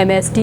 MST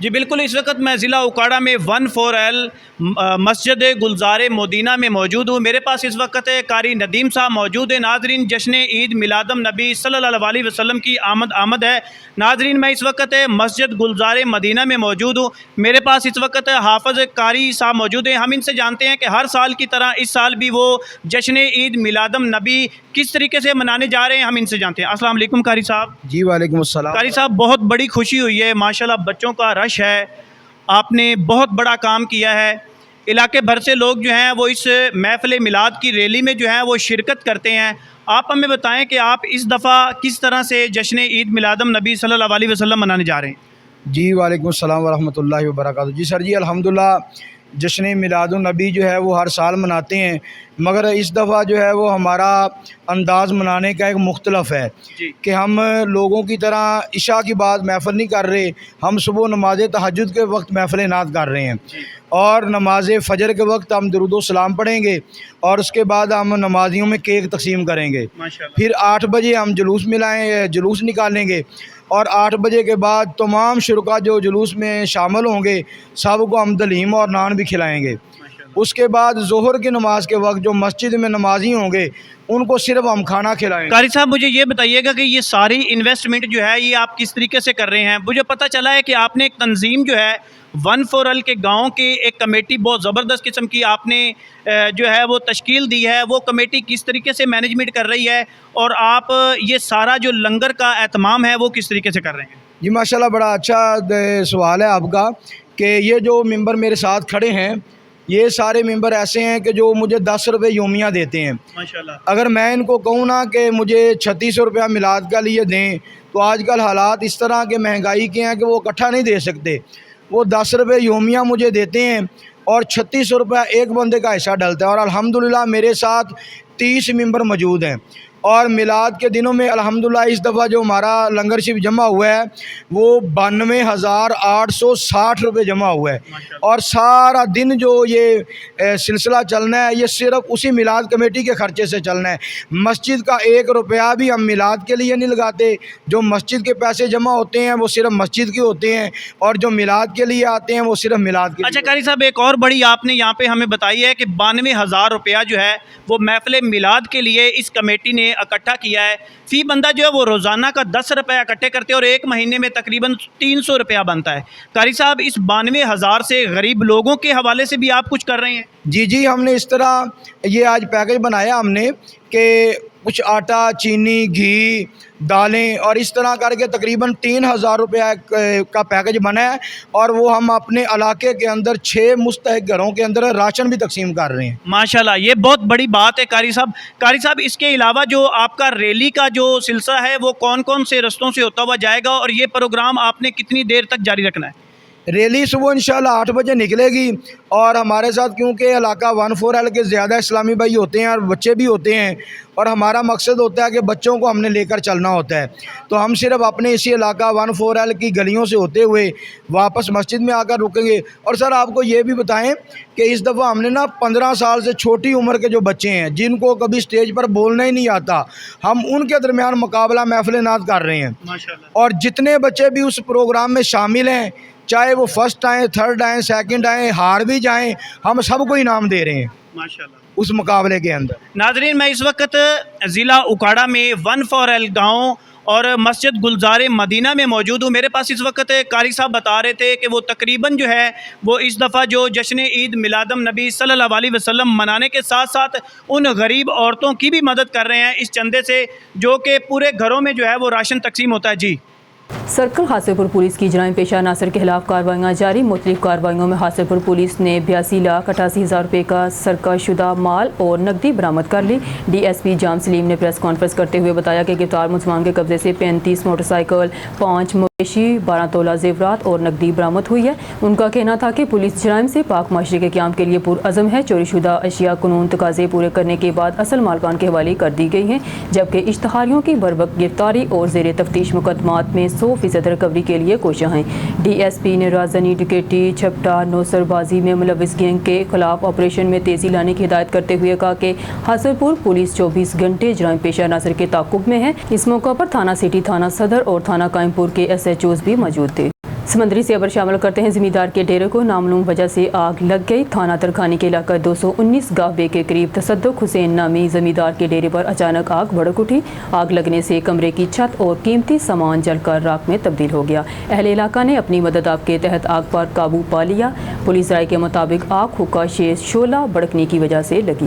جی بالکل، اس وقت میں ضلع اکاڑا میں 14L مسجد گلزار مدینہ میں موجود ہوں. میرے پاس اس وقت قاری ندیم صاحب موجود ہیں. ناظرین، جشن عید میلادم نبی صلی اللہ علیہ وسلم کی آمد ہے. ناظرین، میں اس وقت مسجد گلزار مدینہ میں موجود ہوں. میرے پاس اس وقت حافظ قاری صاحب موجود ہیں. ہم ان سے جانتے ہیں کہ ہر سال کی طرح اس سال بھی وہ جشن عید میلادم نبی کس طریقے سے منانے جا رہے ہیں. ہم ان سے جانتے ہیں. السلام علیکم قاری صاحب. جی وعلیکم السلام. قاری صاحب، بہت بڑی خوشی ہوئی ہے ماشاءاللہ، بچوں کا رش ہے، آپ نے بہت بڑا کام کیا ہے. علاقے بھر سے لوگ جو ہیں وہ اس محفل میلاد کی ریلی میں جو ہیں وہ شرکت کرتے ہیں. آپ ہمیں بتائیں کہ آپ اس دفعہ کس طرح سے جشن عید میلادم نبی صلی اللہ علیہ وسلم منانے جا رہے ہیں. جی وعلیکم السلام ورحمۃ اللہ وبرکاتہ. جی سر جی الحمدللہ جشن میلاد النبی جو ہے وہ ہر سال مناتے ہیں، مگر اس دفعہ جو ہے وہ ہمارا انداز منانے کا ایک مختلف ہے جی. کہ ہم لوگوں کی طرح عشاء کی بعد محفل نہیں کر رہے. ہم صبح نماز تہجد کے وقت محفل نعت کر رہے ہیں، اور نماز فجر کے وقت ہم درود و سلام پڑھیں گے، اور اس کے بعد ہم نمازیوں میں کیک تقسیم کریں گے. پھر 8 بجے ہم جلوس نکالیں گے، اور 8 بجے کے بعد تمام شرکا جو جلوس میں شامل ہوں گے سب کو ہم دلیم اور نان بھی کھلائیں گے. اس کے بعد ظہر کی نماز کے وقت جو مسجد میں نمازی ہوں گے ان کو صرف ہم کھانا کھلائیں گے. قاری صاحب، مجھے یہ بتائیے گا کہ یہ ساری انویسٹمنٹ جو ہے یہ آپ کس طریقے سے کر رہے ہیں؟ مجھے پتہ چلا ہے کہ آپ نے ایک تنظیم جو ہے 14L کے گاؤں کی ایک کمیٹی بہت زبردست قسم کی آپ نے جو ہے وہ تشکیل دی ہے. وہ کمیٹی کس طریقے سے مینجمنٹ کر رہی ہے، اور آپ یہ سارا جو لنگر کا اہتمام ہے وہ کس طریقے سے کر رہے ہیں؟ جی ماشاءاللہ بڑا اچھا سوال ہے آپ کا، کہ یہ جو ممبر میرے ساتھ کھڑے ہیں یہ سارے ممبر ایسے ہیں کہ جو مجھے 10 روپے یومیہ دیتے ہیں. ماشاءاللہ. اگر میں ان کو کہوں نا کہ مجھے 3600 روپیہ میلاد کا لیے دیں تو آج کل حالات اس طرح کے مہنگائی کے ہیں کہ وہ اکٹھا نہیں دے سکتے. وہ 10 روپے یومیہ مجھے دیتے ہیں اور 3600 روپیہ ایک بندے کا حصہ ڈلتا ہے. اور الحمدللہ میرے ساتھ 30 ممبر موجود ہیں، اور میلاد کے دنوں میں الحمدللہ اس دفعہ جو ہمارا لنگر شپ جمع ہوا ہے وہ 92,860 روپے جمع ہوا ہے. اور سارا دن جو یہ سلسلہ چلنا ہے یہ صرف اسی میلاد کمیٹی کے خرچے سے چلنا ہے. مسجد کا 1 روپیہ بھی ہم میلاد کے لیے نہیں لگاتے. جو مسجد کے پیسے جمع ہوتے ہیں وہ صرف مسجد کے ہوتے ہیں، اور جو میلاد کے لیے آتے ہیں وہ صرف میلاد کے. اچھا قاری صاحب، ایک اور بڑی آپ نے یہاں پہ ہمیں بتائی ہے کہ 92,000 روپیہ جو ہے وہ محفل میلاد کے لیے اس کمیٹی نے اکٹھا کیا ہے. فی بندہ جو ہے وہ روزانہ کا 10 روپیہ اکٹھے کرتے ہیں، اور ایک مہینے میں تقریباً 300 روپیہ بنتا ہے. قاری صاحب، اس 92,000 سے غریب لوگوں کے حوالے سے بھی آپ کچھ کر رہے ہیں؟ جی ہم نے اس طرح یہ آج پیکج بنایا ہم نے کہ کچھ آٹا، چینی، گھی، دالیں اور اس طرح کر کے تقریباً 3,000 روپیہ کا پیکج بنا ہے، اور وہ ہم اپنے علاقے کے اندر 6 مستحق گھروں کے اندر راشن بھی تقسیم کر رہے ہیں. ماشاءاللہ، یہ بہت بڑی بات ہے قاری صاحب. قاری صاحب، اس کے علاوہ جو آپ کا ریلی کا جو سلسلہ ہے وہ کون کون سے رستوں سے ہوتا ہوا جائے گا، اور یہ پروگرام آپ نے کتنی دیر تک جاری رکھنا ہے؟ ریلی صبح انشاءاللہ 8 بجے نکلے گی، اور ہمارے ساتھ کیونکہ علاقہ 14L کے زیادہ اسلامی بھائی ہوتے ہیں اور بچے بھی ہوتے ہیں، اور ہمارا مقصد ہوتا ہے کہ بچوں کو ہم نے لے کر چلنا ہوتا ہے. تو ہم صرف اپنے اسی علاقہ 14L کی گلیوں سے ہوتے ہوئے واپس مسجد میں آ کر رکیں گے. اور سر آپ کو یہ بھی بتائیں کہ اس دفعہ ہم نے 15 سال سے چھوٹی عمر کے جو بچے ہیں جن کو کبھی سٹیج پر بولنا ہی نہیں آتا، ہم ان کے درمیان مقابلہ محفل نعت کر رہے ہیں. اور جتنے بچے بھی اس پروگرام میں شامل ہیں، چاہے وہ فرسٹ آئیں، تھرڈ آئیں، سیکنڈ آئیں، ہار بھی جائیں، ہم سب کو انعام دے رہے ہیں ماشاءاللہ اس مقابلے کے اندر. ناظرین، میں اس وقت ضلع اکاڑا میں 14L گاؤں اور مسجد گلزار مدینہ میں موجود ہوں. میرے پاس اس وقت قاری صاحب بتا رہے تھے کہ وہ تقریباً جو ہے وہ اس دفعہ جو جشن عید میلادم نبی صلی اللہ علیہ وسلم منانے کے ساتھ ساتھ ان غریب عورتوں کی بھی مدد کر رہے ہیں اس چندے سے، جو کہ پورے گھروں میں جو ہے وہ راشن تقسیم ہوتا ہے. جی سرکل حاصل پور پولیس کی جرائم پیشہ عناصر کے خلاف کارروائیاں جاری. مختلف کارروائیوں میں حاصل پور پولیس نے 82,88,000 روپے کا سرقہ شدہ مال اور نقدی برآمد کر لی. ڈی ایس پی جام سلیم نے پریس کانفرنس کرتے ہوئے بتایا کہ گرفتار ملزمان کے قبضے سے 35 موٹر سائیکل، 5 مویشی، 12 تولہ زیورات اور نقدی برآمد ہوئی ہے. ان کا کہنا تھا کہ پولیس جرائم سے پاک معاشرے کے قیام کے لیے پرعزم ہے. چوری شدہ اشیاء قانون تقاضے پورے کرنے کے بعد اصل مالکان کے حوالے کر دی گئی ہیں، جبکہ اشتہاریوں کی بروقت گرفتاری اور زیر تفتیش مقدمات میں 100% ریکوری کے لیے کوشاں ہیں. ڈی ایس پی نے رازدانی ڈکیٹی، چھپٹا، نوسر بازی میں ملوث گینگ کے خلاف آپریشن میں تیزی لانے کی ہدایت کرتے ہوئے کہا کہ حاصل پور پولیس 24 گھنٹے جرائم پیشہ عناصر کے تعاقب میں ہے. اس موقع پر تھانہ سٹی، تھانہ صدر اور تھانہ قائم پور کے ایس ایچ اوز بھی موجود تھے. سمندری زیور شامل کرتے ہیں زمیندار کے ڈیرے کو نامعلوم وجہ سے آگ لگ گئی. تھانہ ترکھانی کے علاقہ 219 گاہ بے کے قریب تصدق حسین نامی زمیندار کے ڈیرے پر اچانک آگ بھڑک اٹھی. آگ لگنے سے کمرے کی چھت اور قیمتی سامان جل کر راکھ میں تبدیل ہو گیا. اہل علاقہ نے اپنی مدد آپ کے تحت آگ پر قابو پا لیا. پولیس رائے کے مطابق آگ حکا شعلہ بھڑکنے کی وجہ سے لگی.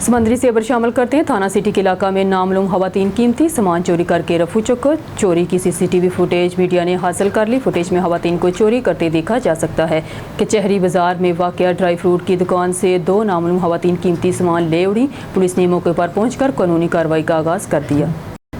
سمندری زیور شامل کرتے ہیں تھانہ سٹی کے علاقہ میں نامعلوم خواتین قیمتی سامان چوری کر کے رفو چکر. چوری کی CCTV فوٹیج میڈیا نے حاصل کر لی. فوٹیج میں خواتین کو چوری کرتے دیکھا جا سکتا ہے. کچہری بازار میں واقع ڈرائی فروٹ کی دکان سے 2 نامعلوم خواتین قیمتی سامان لے اڑی. پولیس نے موقع پر پہنچ کر قانونی کارروائی کا آغاز کر دیا.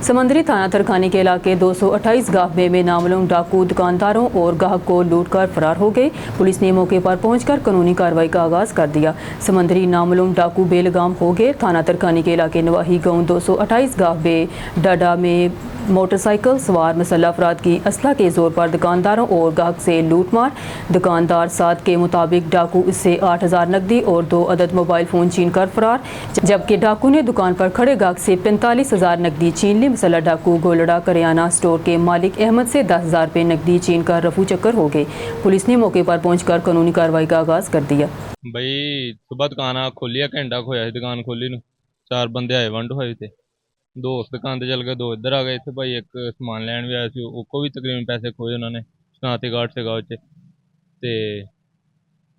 سمندری تھانہ ترکھانی کے علاقے 228 گاہ بے میں نامعلوم ڈاکو دکانداروں اور گاہک کو لوٹ کر فرار ہو گئے. پولیس نے موقع پر پہنچ کر قانونی کارروائی کا آغاز کر دیا. سمندری نامعلوم ڈاکو بے لگام ہو گئے. تھانہ ترکھانی کے علاقے نواحی گاؤں 228 گاہ بے ڈاڈا میں موٹر سائیکل سوار مسلح افراد کی اسلحہ کے زور پر دکانداروں اور گاہک سے لوٹ مار. دکاندار ساتھ کے مطابق ڈاکو اس سے 8,000 نقدی اور 2 عدد موبائل فون چھین کر فرار، جبکہ ڈاکو نے دکان پر کھڑے گاہک سے 45,000 نقدی چھین لی. مسلح ڈاکو گولڑا کریانہ اسٹور کے مالک احمد سے 10,000 روپے نقدی چھین کر رفو چکر ہو گئے. پولیس نے موقع پر پہنچ کر قانونی کارروائی کا آغاز کر دیا. بھائی صبح دکان کھولی ہے، گھنٹہ کھویا سی دکان کھولی نو. 4 بندے آئے ونڈ ہوئے تھے. 2 اس دکان تے چل گئے، 2 ادھر آ گئے تھے. بھائی ایک سامان لین بھی آیا سی، اس کو بھی تقریباً پیسے کھوئے انہوں نے شناختی کارڈ سے گاؤں تے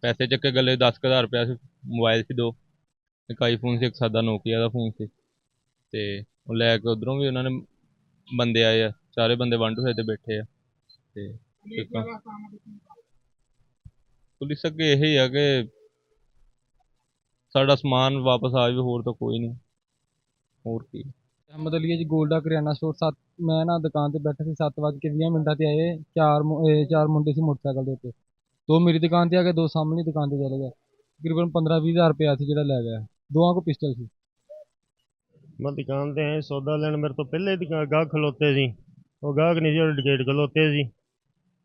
پیسے چکے گلے 10,000 روپیہ سی. موبائل سی 2، ایک آئی فون سی، ایک سادہ نوکیا کا فون سی. تے وہ لے کے ادھروں بھی انہوں نے بندے آئے ہیں. 4 بندے ونڈ ہوئے تے بیٹھے ہیں. تے پولیس اگے یہی ہے کہ ساڈا سامان واپس آ جائے، ہور تو کوئی نہیں. ਹੋਰ ਕੀ احمد علی ہے جی، گولڈا کریانہ اسٹور. میں نا دکان تے بیٹھا سی 7:20 تے آئے 4 ਮੁੰਡੇ ਸੀ ਮੋਟਰਸਾਈਕਲ ਦੇ ਉੱਤੇ. 2 ਮੇਰੀ ਦੁਕਾਨ ਤੇ ਆ ਗਏ, 2 ਸਾਹਮਣੀ ਦੁਕਾਨ ਤੇ ਚਲੇ ਗਏ. ਤਕਰੀਬਨ 15-20 ਹਜ਼ਾਰ ਰੁਪਇਆ ਸੀ ਜਿਹੜਾ ਲੈ ਗਿਆ. ਦੋਵਾਂ ਕੋ ਪਿਸਟਲ ਸੀ. ਮੈਂ ਦੁਕਾਨ ਤੇ ਆਇਆ ਸੌਦਾ ਲੈਣ, ਮੇਰੇ ਤੋਂ ਪਹਿਲੇ ਗਾਹਕ ਖਲੋਤੇ ਸੀ. ਉਹ ਗਾਹਕ ਨਹੀਂ ਸੀ, ਉਹ ਗੇਟ ਖਲੋਤੇ ਸੀ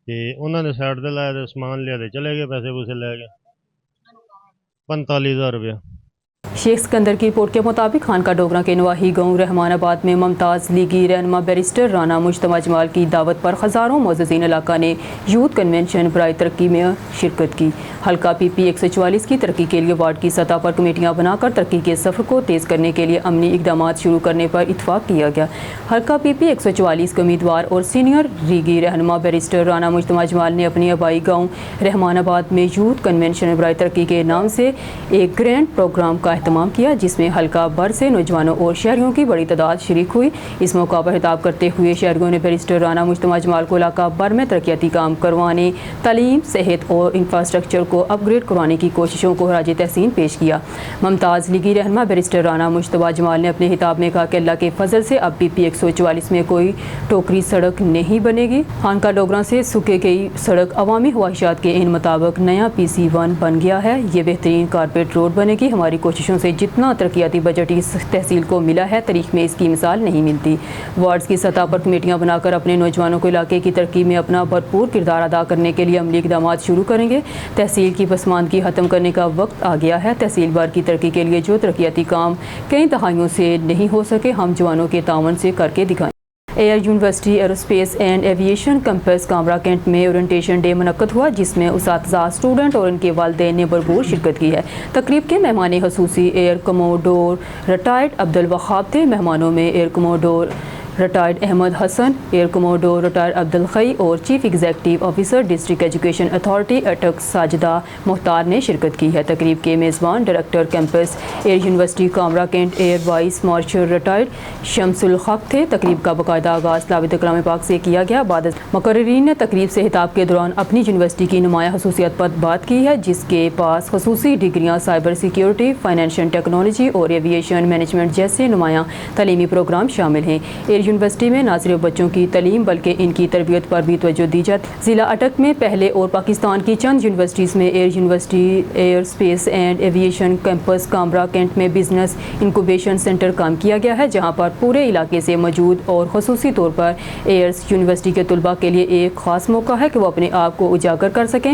ਤੇ ਉਹਨਾਂ ਨੇ ਸਾਈਡ ਤੇ ਲਾਇਆ ਤੇ ਸਮਾਨ ਲਿਆ ਤੇ ਚਲੇ ਗਏ. ਪੈਸੇ ਪੂਸੇ ਲੈ ਗਏ 45,000 ਰੁਪਇਆ. شیخ سکندر کی رپورٹ کے مطابق خانقاہ ڈوگراں کے نواحی گاؤں رحمان آباد میں ممتاز لیگی رہنما بیرسٹر رانا مجتمع جمال کی دعوت پر ہزاروں معززین علاقہ نے یوتھ کنونشن برائے ترقی میں شرکت کی. حلقہ PP 144 کی ترقی کے لیے وارڈ کی سطح پر کمیٹیاں بنا کر ترقی کے سفر کو تیز کرنے کے لیے عملی اقدامات شروع کرنے پر اتفاق کیا گیا. حلقہ PP 144 کے امیدوار اور سینئر لیگی رہنما بیرسٹر رانا مجتمع جمال نے اپنی آبائی گاؤں رحمان آباد میں یوتھ کنونشن برائے ترقی کے نام سے ایک گرینڈ پروگرام کا اہتمام کیا، جس میں حلقہ بھر سے نوجوانوں اور شہریوں کی بڑی تعداد شریک ہوئی. اس موقع پر خطاب کرتے ہوئے شہریوں نے بیرسٹر رانا مجتمع جمال کو علاقہ بھر میں ترقیاتی کام کروانے، تعلیم، صحت اور انفراسٹرکچر کو اپ گریڈ کروانے کی کوششوں کو خراج تحسین پیش کیا. ممتاز لیگی رہنما بیرسٹر رانا مجتبیٰ جمال نے اپنے خطاب میں کہا کہ اللہ کے فضل سے اب PP 144 میں کوئی ٹوکری سڑک نہیں بنے گی. خانقاہ ڈوگراں سے سکے گئی سڑک عوامی خواہشات کے ان مطابق نیا PC1 بن گیا ہے. یہ بہترین کارپیٹ روڈ بنے گی. ہماری کوششوں سے جتنا ترقیاتی بجٹ اس تحصیل کو ملا ہے، تاریخ میں اس کی مثال نہیں ملتی. وارڈز کی سطح پر کمیٹیاں بنا کر اپنے نوجوانوں کو علاقے کی ترقی میں اپنا بھرپور کردار ادا کرنے کے لیے عملی اقدامات شروع کریں گے. تحصیل کی پسماندگی ختم کرنے کا وقت آ گیا ہے. تحصیل بھر کی ترقی کے لیے جو ترقیاتی کام کئی دہائیوں سے نہیں ہو سکے، ہم جوانوں کے تعاون سے کر کے دکھائیں. Air University Aerospace and Aviation Campus Kamra Cantt میں اورینٹیشن ڈے منعقد ہوا، جس میں اساتذہ، اسٹوڈنٹ اور ان کے والدین نے بھرپور شرکت کی ہے. تقریب کے مہمان خصوصی ایئر کموڈور ریٹائرڈ عبدالوہاب تھے. مہمانوں میں air commodore retired Ahmed Hassan, air commodore retired عبدالخی اور chief executive officer district education authority Attock Sajida Mukhtar نے شرکت کی ہے. تقریب کے میزبان director campus Air University Kamra Cantt air vice marshal retired Shams ul Haq تھے. تقریب کا باقاعدہ آغاز تلاوت کلام پاک سے کیا گیا. بعد مقررین نے تقریب سے خطاب کے دوران اپنی یونیورسٹی کی نمایاں خصوصیت پر بات کی ہے، جس کے پاس خصوصی ڈگریاں سائبر سیکیورٹی، فائنینشل ٹیکنالوجی اور ایویشن مینجمنٹ جیسے نمایاں تعلیمی پروگرام شامل ہیں. ایئر یونیورسٹی میں نہ صرف بچوں کی تعلیم بلکہ ان کی تربیت پر بھی توجہ دی جاتی. ضلع اٹک میں پہلے اور پاکستان کی چند یونیورسٹیز میں Air University Aerospace and Aviation Campus Kamra Cantt میں بزنس انکوبیشن سینٹر کام کیا گیا ہے، جہاں پر پورے علاقے سے موجود اور خصوصی طور پر ایئرس یونیورسٹی کے طلباء کے لیے ایک خاص موقع ہے کہ وہ اپنے آپ کو اجاگر کر سکیں.